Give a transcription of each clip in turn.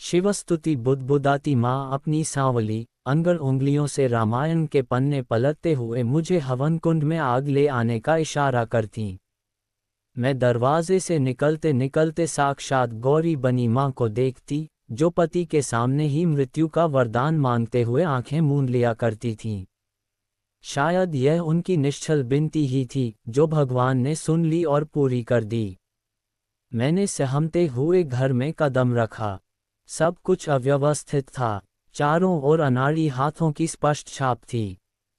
शिवस्तुति बुदबुदाती माँ अपनी सांवली अंगड़ उंगलियों से रामायण के पन्ने पलटते हुए मुझे हवन कुंड में आग ले आने का इशारा करती। मैं दरवाजे से निकलते निकलते साक्षात गौरी बनी माँ को देखती, जो पति के सामने ही मृत्यु का वरदान मांगते हुए आंखें मूंद लिया करती थीं। शायद यह उनकी निश्चल विनती ही थी, जो भगवान ने सुन ली और पूरी कर दी। मैंने सहमते हुए घर में कदम रखा। सब कुछ अव्यवस्थित था। चारों ओर अनाड़ी हाथों की स्पष्ट छाप थी।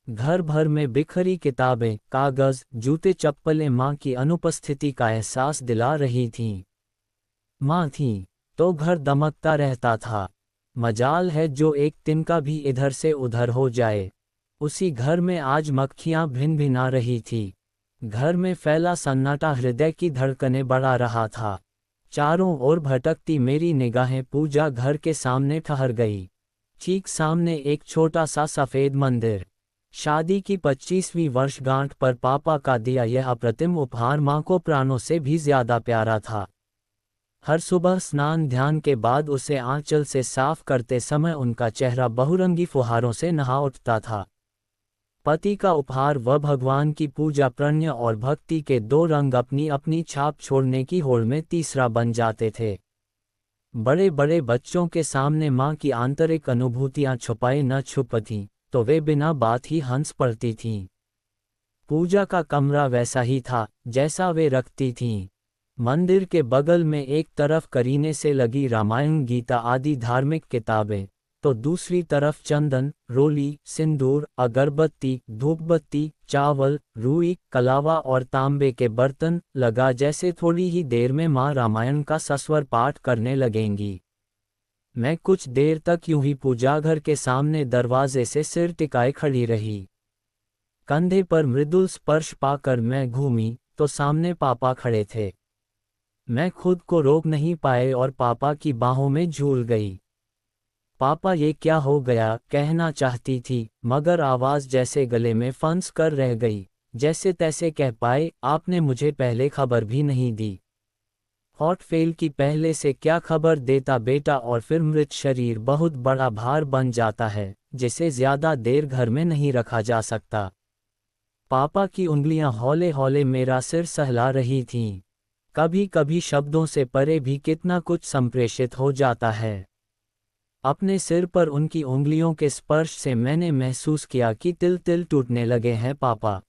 घर भर में बिखरी किताबें, कागज, जूते चप्पलें माँ की अनुपस्थिति का एहसास दिला रही थीं। माँ थीं तो घर दमकता रहता था। मजाल है जो एक तिनका भी इधर से उधर हो जाए। उसी घर में आज मक्खियाँ भिन भिना रही थी। घर में फैला सन्नाटा हृदय की धड़कनें बढ़ा रहा था। चारों ओर भटकती मेरी निगाहें पूजा घर के सामने ठहर गई। ठीक सामने एक छोटा सा सफ़ेद मंदिर। शादी की 25वीं वर्षगांठ पर पापा का दिया यह अप्रतिम उपहार माँ को प्राणों से भी ज्यादा प्यारा था। हर सुबह स्नान ध्यान के बाद उसे आंचल से साफ करते समय उनका चेहरा बहुरंगी फुहारों से नहा उठता था। पति का उपहार व भगवान की पूजा, प्रणय और भक्ति के दो रंग अपनी अपनी छाप छोड़ने की होड़ में तीसरा बन जाते थे। बड़े बड़े बच्चों के सामने माँ की आंतरिक अनुभूतियाँ छुपाए न छुपतीं, तो वे बिना बात ही हंस पड़ती थीं। पूजा का कमरा वैसा ही था जैसा वे रखती थीं। मंदिर के बगल में एक तरफ करीने से लगी रामायण, गीता आदि धार्मिक किताबें, तो दूसरी तरफ चंदन, रोली, सिंदूर, अगरबत्ती, धूपबत्ती, चावल, रुई, कलावा और तांबे के बर्तन लगा, जैसे थोड़ी ही देर में माँ रामायण का सस्वर पाठ करने लगेंगी। मैं कुछ देर तक यूं ही पूजाघर के सामने दरवाजे से सिर टिकाए खड़ी रही। कंधे पर मृदुल स्पर्श पाकर मैं घूमी तो सामने पापा खड़े थे। मैं खुद को रोक नहीं पाए और पापा की बाहों में झूल गई। पापा, ये क्या हो गया, कहना चाहती थी, मगर आवाज़ जैसे गले में फंस कर रह गई। जैसे तैसे कह पाए, आपने मुझे पहले खबर भी नहीं दी। हॉट फेल की पहले से क्या खबर देता बेटा। और फिर मृत शरीर बहुत बड़ा भार बन जाता है, जिसे ज्यादा देर घर में नहीं रखा जा सकता। पापा की उंगलियां हौले हौले मेरा सिर सहला रही थीं। कभी कभी शब्दों से परे भी कितना कुछ संप्रेषित हो जाता है। अपने सिर पर उनकी उंगलियों के स्पर्श से मैंने महसूस किया कि तिल तिल टूटने लगे हैं पापा।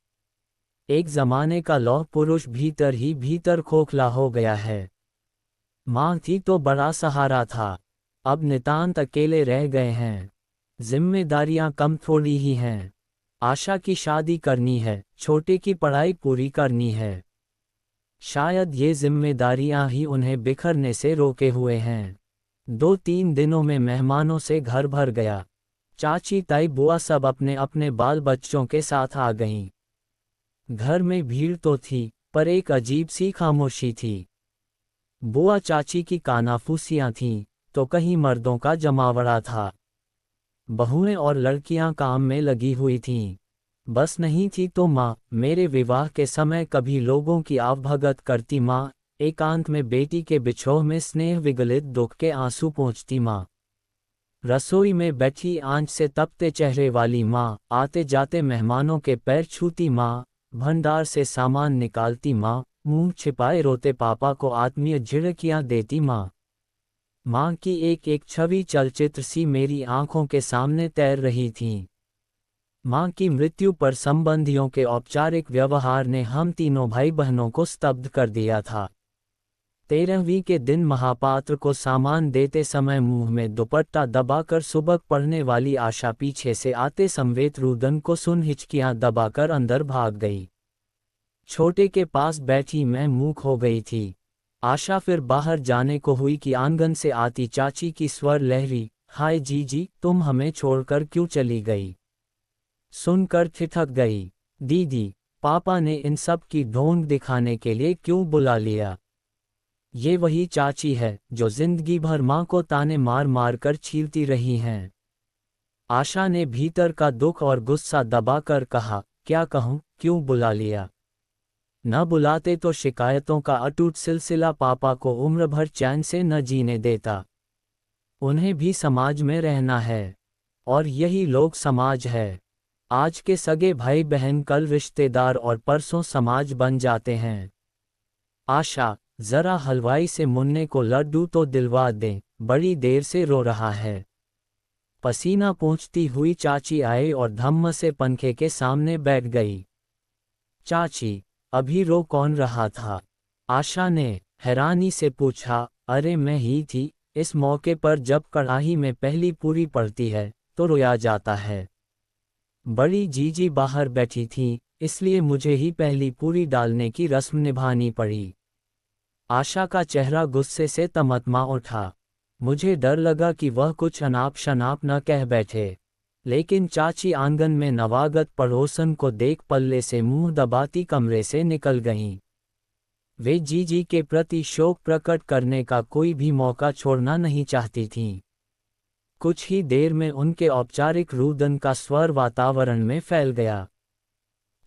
एक जमाने का लौह पुरुष भीतर ही भीतर खोखला हो गया है। माँ थी तो बड़ा सहारा था, अब नितांत अकेले रह गए हैं। जिम्मेदारियां कम थोड़ी ही हैं। आशा की शादी करनी है, छोटे की पढ़ाई पूरी करनी है। शायद ये जिम्मेदारियां ही उन्हें बिखरने से रोके हुए हैं। 2-3 दिनों में मेहमानों से घर भर गया। चाची, ताई, बुआ सब अपने अपने बाल बच्चों के साथ आ गईं। घर में भीड़ तो थी, पर एक अजीब सी खामोशी थी। बुआ चाची की कानाफूसियां थीं, तो कहीं मर्दों का जमावड़ा था। बहुएं और लड़कियां काम में लगी हुई थीं। बस नहीं थी तो माँ, मेरे विवाह के समय कभी लोगों की आवभगत करती माँ, एकांत में बेटी के बिछोह में स्नेह विगलित दुख के आंसू पोंछती माँ। रसोई में बैठी आंच से तपते चेहरे वाली माँ, आते जाते मेहमानों के पैर छूती माँ, भंडार से सामान निकालती माँ, मुंह छिपाए रोते पापा को आत्मीय झिड़कियां देती माँ। माँ की एक एक छवि चलचित्र सी मेरी आंखों के सामने तैर रही थी। माँ की मृत्यु पर संबंधियों के औपचारिक व्यवहार ने हम तीनों भाई बहनों को स्तब्ध कर दिया था। 13वीं के दिन महापात्र को सामान देते समय मुंह में दुपट्टा दबाकर सुबक पढ़ने वाली आशा पीछे से आते समवेत रुदन को सुन हिचकियां दबाकर अंदर भाग गई। छोटे के पास बैठी मैं मूक हो गई थी। आशा फिर बाहर जाने को हुई कि आंगन से आती चाची की स्वर लहरी, हाय जीजी, तुम हमें छोड़कर क्यों चली गई। सुनकर ठिठक गई। दीदी, पापा ने इन सब की ढोंग दिखाने के लिए क्यों बुला लिया। ये वही चाची है जो जिंदगी भर माँ को ताने मार मार कर छीलती रही हैं। आशा ने भीतर का दुख और गुस्सा दबाकर कहा, क्या कहूँ, क्यों बुला लिया। न बुलाते तो शिकायतों का अटूट सिलसिला पापा को उम्र भर चैन से न जीने देता। उन्हें भी समाज में रहना है। और यही लोग समाज है। आज के सगे भाई बहन कल रिश्तेदार और परसों समाज बन जाते हैं। आशा, जरा हलवाई से मुन्ने को लड्डू तो दिलवा दें, बड़ी देर से रो रहा है। पसीना पोंछती हुई चाची आई और धम्म से पंखे के सामने बैठ गई। चाची, अभी रो कौन रहा था? आशा ने हैरानी से पूछा। अरे मैं ही थी। इस मौके पर जब कढ़ाई में पहली पूरी पड़ती है तो रोया जाता है। बड़ी जीजी बाहर बैठी थी, इसलिए मुझे ही पहली पूरी डालने की रस्म निभानी पड़ी। आशा का चेहरा गुस्से से तमतमा उठा। मुझे डर लगा कि वह कुछ अनाप शनाप न कह बैठे, लेकिन चाची आंगन में नवागत पड़ोसन को देख पल्ले से मुंह दबाती कमरे से निकल गईं। वे जीजी के प्रति शोक प्रकट करने का कोई भी मौका छोड़ना नहीं चाहती थीं। कुछ ही देर में उनके औपचारिक रुदन का स्वर वातावरण में फैल गया।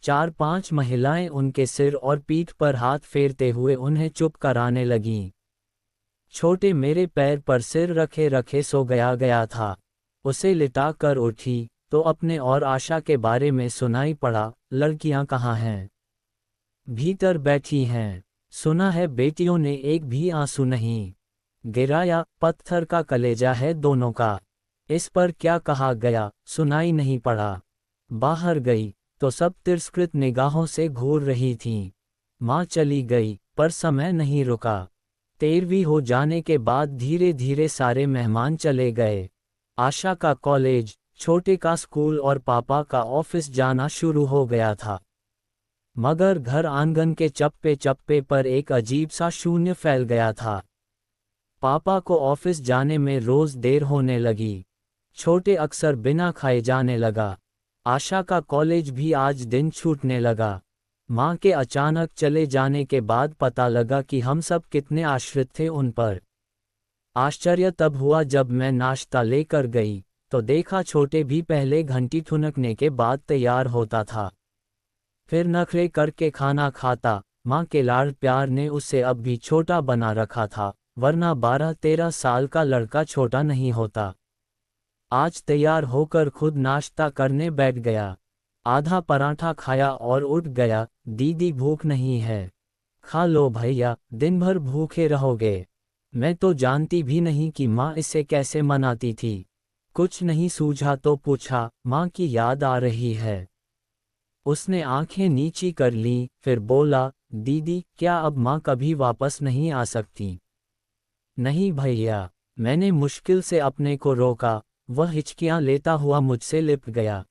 4-5 महिलाएं उनके सिर और पीठ पर हाथ फेरते हुए उन्हें चुप कराने लगीं। छोटे मेरे पैर पर सिर रखे रखे सो गया था। उसे लिटा कर उठी तो अपने और आशा के बारे में सुनाई पड़ा। लड़कियां कहाँ हैं? भीतर बैठी हैं। सुना है बेटियों ने एक भी आंसू नहीं गिराया। पत्थर का कलेजा है दोनों का। इस पर क्या कहा गया सुनाई नहीं पड़ा। बाहर गई तो सब तिरस्कृत निगाहों से घूर रही थीं। माँ चली गई पर समय नहीं रुका। 13वीं हो जाने के बाद धीरे धीरे सारे मेहमान चले गए। आशा का कॉलेज, छोटे का स्कूल और पापा का ऑफिस जाना शुरू हो गया था। मगर घर आंगन के चप्पे चप्पे पर एक अजीब सा शून्य फैल गया था। पापा को ऑफिस जाने में रोज देर होने लगी। छोटे अक्सर बिना खाए जाने लगा। आशा का कॉलेज भी आज दिन छूटने लगा। माँ के अचानक चले जाने के बाद पता लगा कि हम सब कितने आश्रित थे उन पर। आश्चर्य तब हुआ जब मैं नाश्ता लेकर गई तो देखा छोटे भी पहले घंटी ठुनकने के बाद तैयार होता था, फिर नखरे करके खाना खाता। माँ के लाड़ प्यार ने उसे अब भी छोटा बना रखा था, वरना 12-13 साल का लड़का छोटा नहीं होता। आज तैयार होकर खुद नाश्ता करने बैठ गया। आधा पराठा खाया और उठ गया। दीदी भूख नहीं है? खा लो भैया, दिन भर भूखे रहोगे। मैं तो जानती भी नहीं कि माँ इसे कैसे मनाती थी। कुछ नहीं सूझा तो पूछा, माँ की याद आ रही है? उसने आंखें नीची कर लीं, फिर बोला, दीदी क्या अब माँ कभी वापस नहीं आ सकती? नहीं भैया। मैंने मुश्किल से अपने को रोका। वह हिचकियां लेता हुआ मुझसे लिपट गया।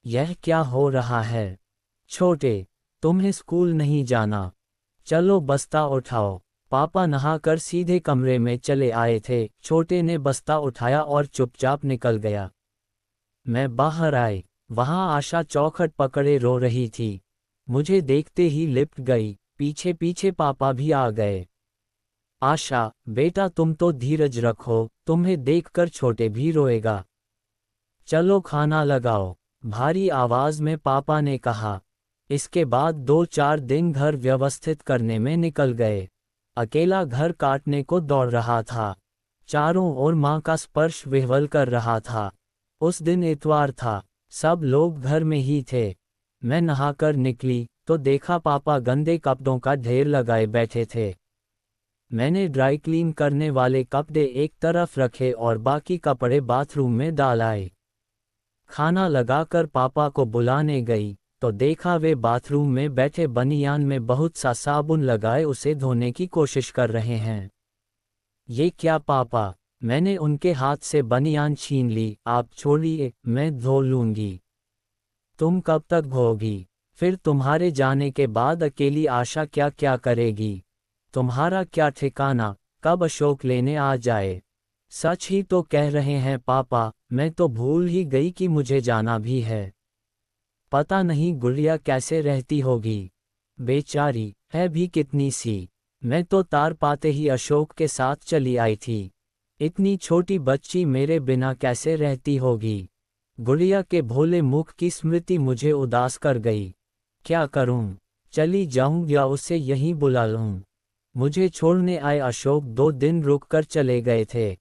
यह क्या हो रहा है? छोटे, तुम्हें स्कूल नहीं जाना? चलो बस्ता उठाओ। पापा नहाकर सीधे कमरे में चले आए थे। छोटे ने बस्ता उठाया और चुपचाप निकल गया। मैं बाहर आई। वहां आशा चौखट पकड़े रो रही थी। मुझे देखते ही लिपट गई। पीछे पीछे पापा भी आ गए। आशा, बेटा तुम तो धीरज रखो, तुम्हें देखकर छोटे भी रोएगा। चलो खाना लगाओ, भारी आवाज में पापा ने कहा। इसके बाद 2-4 दिन घर व्यवस्थित करने में निकल गए। अकेला घर काटने को दौड़ रहा था। चारों ओर माँ का स्पर्श विह्वल कर रहा था। उस दिन इतवार था। सब लोग घर में ही थे। मैं नहाकर निकली तो देखा पापा गंदे कपड़ों का ढेर लगाए बैठे थे। मैंने ड्राई क्लीन करने वाले कपड़े एक तरफ रखे और बाकी कपड़े बाथरूम में डाल आए। खाना लगाकर पापा को बुलाने गई तो देखा वे बाथरूम में बैठे बनियान में बहुत सा साबुन लगाए उसे धोने की कोशिश कर रहे हैं। ये क्या पापा? मैंने उनके हाथ से बनियान छीन ली। आप छोड़िए, मैं धो लूंगी। तुम कब तक धोगी? फिर तुम्हारे जाने के बाद अकेली आशा क्या क्या करेगी? तुम्हारा क्या ठिकाना कब अशोक लेने आ जाए? सच ही तो कह रहे हैं पापा, मैं तो भूल ही गई कि मुझे जाना भी है। पता नहीं गुड़िया कैसे रहती होगी। बेचारी है भी कितनी सी। मैं तो तार पाते ही अशोक के साथ चली आई थी। इतनी छोटी बच्ची मेरे बिना कैसे रहती होगी? गुड़िया के भोले मुख की स्मृति मुझे उदास कर गई। क्या करूं? चली जाऊं या उसे यहीं बुला लूं? मुझे छोड़ने आए अशोक 2 दिन रुककर चले गए थे।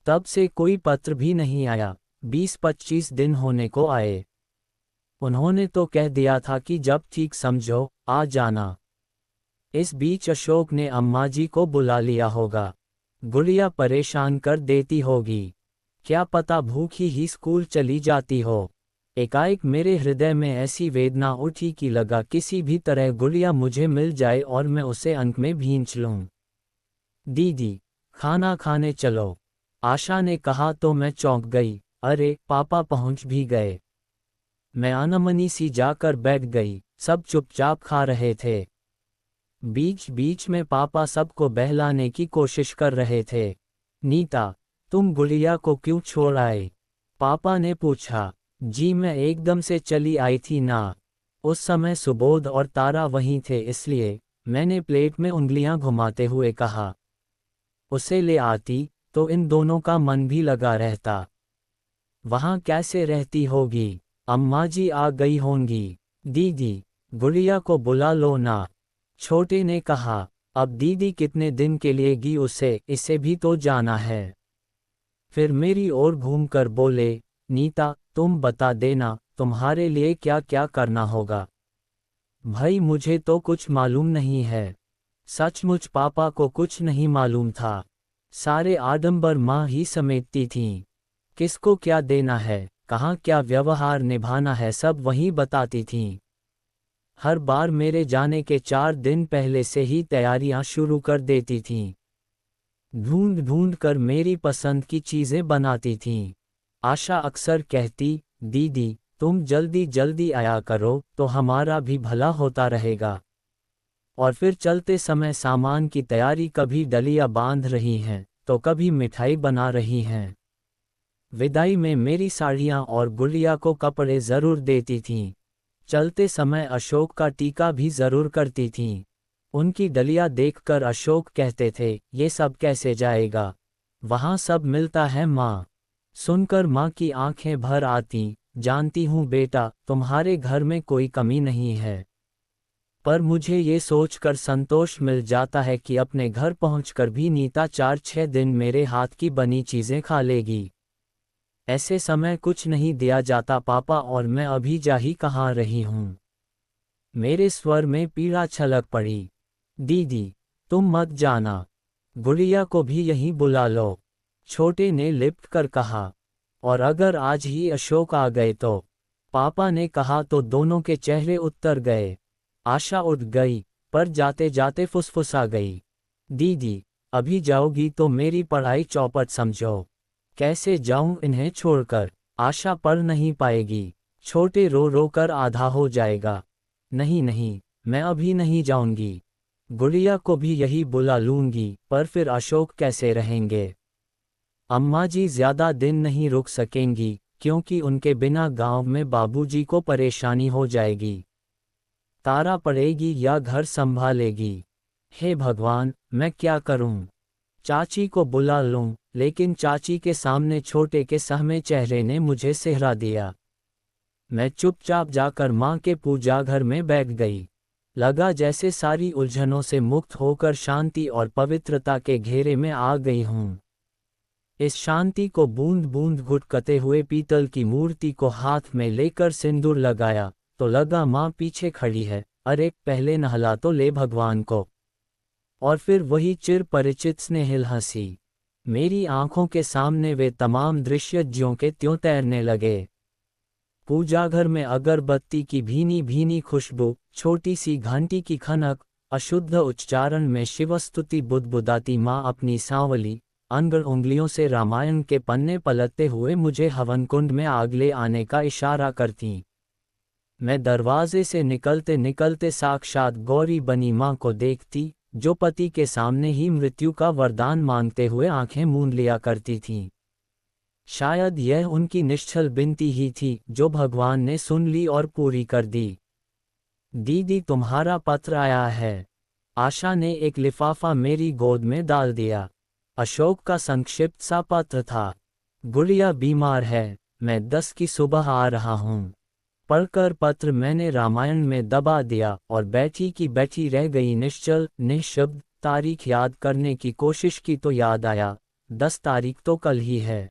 तब से कोई पत्र भी नहीं आया। 20-25 दिन होने को आए। उन्होंने तो कह दिया था कि जब ठीक समझो आ जाना। इस बीच अशोक ने अम्मा जी को बुला लिया होगा। गुड़िया परेशान कर देती होगी। क्या पता भूखी ही स्कूल चली जाती हो। एकाएक मेरे हृदय में ऐसी वेदना उठी कि लगा किसी भी तरह गुड़िया मुझे मिल जाए और मैं उसे अंक में भींच लूं। दीदी, खाना खाने चलो, आशा ने कहा तो मैं चौंक गई। अरे पापा पहुंच भी गए। मैं अनमनी सी जाकर बैठ गई। सब चुपचाप खा रहे थे। बीच बीच में पापा सबको बहलाने की कोशिश कर रहे थे। नीता, तुम गुड़िया को क्यों छोड़ आए? पापा ने पूछा। जी मैं एकदम से चली आई थी ना। उस समय सुबोध और तारा वहीं थे इसलिए, मैंने प्लेट में उंगलियां घुमाते हुए कहा। उसे ले आती तो इन दोनों का मन भी लगा रहता। वहां कैसे रहती होगी? अम्मा जी आ गई होंगी। दीदी, गुड़िया को बुला लो ना, छोटे ने कहा। अब दीदी कितने दिन के लिए गी इसे भी तो जाना है। फिर मेरी ओर घूमकर बोले, नीता तुम बता देना तुम्हारे लिए क्या क्या करना होगा। भाई मुझे तो कुछ मालूम नहीं है। सचमुच पापा को कुछ नहीं मालूम था। सारे आडंबर माँ ही समेटती थीं। किसको क्या देना है, कहाँ क्या व्यवहार निभाना है सब वही बताती थीं। हर बार मेरे जाने के 4 दिन पहले से ही तैयारियां शुरू कर देती थीं। ढूंढ ढूंढ कर मेरी पसंद की चीज़ें बनाती थीं। आशा अक्सर कहती, दीदी तुम जल्दी जल्दी आया करो तो हमारा भी भला होता रहेगा। और फिर चलते समय सामान की तैयारी कभी डलिया बांध रही हैं तो कभी मिठाई बना रही हैं। विदाई में मेरी साड़ियाँ और गुड़िया को कपड़े ज़रूर देती थीं। चलते समय अशोक का टीका भी ज़रूर करती थीं। उनकी डलिया देखकर अशोक कहते थे, ये सब कैसे जाएगा? वहाँ सब मिलता है माँ। सुनकर माँ की आंखें भर आती, जानती हूँ बेटा तुम्हारे घर में कोई कमी नहीं है। पर मुझे ये सोचकर संतोष मिल जाता है कि अपने घर पहुंचकर भी नीता 4-6 दिन मेरे हाथ की बनी चीज़ें खा लेगी। ऐसे समय कुछ नहीं दिया जाता पापा और मैं अभी जा ही कहाँ रही हूँ। मेरे स्वर में पीड़ा छलक पड़ी। दीदी, तुम मत जाना, गुड़िया को भी यहीं बुला लो, छोटे ने लिपट कर कहा। और अगर आज ही अशोक आ गए तो? पापा ने कहा तो दोनों के चेहरे उतर गए। आशा उठ गई, पर जाते जाते फुसफुसा गई। दीदी, अभी जाओगी तो मेरी पढ़ाई चौपट समझो। कैसे जाऊं इन्हें छोड़कर? आशा पढ़ नहीं पाएगी। छोटे रो रो कर आधा हो जाएगा। नहीं नहीं, मैं अभी नहीं जाऊंगी। गुड़िया को भी यही बुला लूंगी, पर फिर अशोक कैसे रहेंगे? अम्मा जी ज्यादा दिन नहीं रुक सकेंगी, क्योंकि उनके बिना गांव में बाबूजी को परेशानी हो जाएगी। तारा पड़ेगी या घर संभालेगी? हे भगवान, मैं क्या करूं? चाची को बुला लूं, लेकिन चाची के सामने छोटे के सहमे चेहरे ने मुझे सिहरा दिया। मैं चुपचाप जाकर माँ के पूजा घर में बैठ गई। लगा जैसे सारी उलझनों से मुक्त होकर शांति और पवित्रता के घेरे में आ गई हूँ। इस शांति को बूंद बूंद घुटकते हुए पीतल की मूर्ति को हाथ में लेकर सिंदूर लगाया तो लगा माँ पीछे खड़ी है। अरे पहले नहला तो ले भगवान को। और फिर वही चिर परिचित स्नेहिल हंसी। मेरी आंखों के सामने वे तमाम दृश्य ज्यों के त्यों तैरने लगे। पूजाघर में अगरबत्ती की भीनी भीनी खुशबू, छोटी सी घंटी की खनक, अशुद्ध उच्चारण में शिवस्तुति बुदबुदाती माँ अपनी सांवली अंगड़ उंगलियों से रामायण के पन्ने पलटते हुए मुझे हवन कुंड में आग ले आने का इशारा करती। मैं दरवाजे से निकलते निकलते साक्षात गौरी बनी माँ को देखती, जो पति के सामने ही मृत्यु का वरदान मांगते हुए आंखें मूंद लिया करती थीं। शायद यह उनकी निश्चल विनती ही थी जो भगवान ने सुन ली और पूरी कर दी। दीदी तुम्हारा पत्र आया है। आशा ने एक लिफाफा मेरी गोद में डाल दिया। अशोक का संक्षिप्त सा पत्र था। गुड़िया बीमार है, मैं 10 की सुबह आ रहा हूँ। पढ़कर पत्र मैंने रामायण में दबा दिया और बैठी की बैठी रह गई निश्चल निःशब्द। तारीख याद करने की कोशिश की तो याद आया, 10 तारीख तो कल ही है।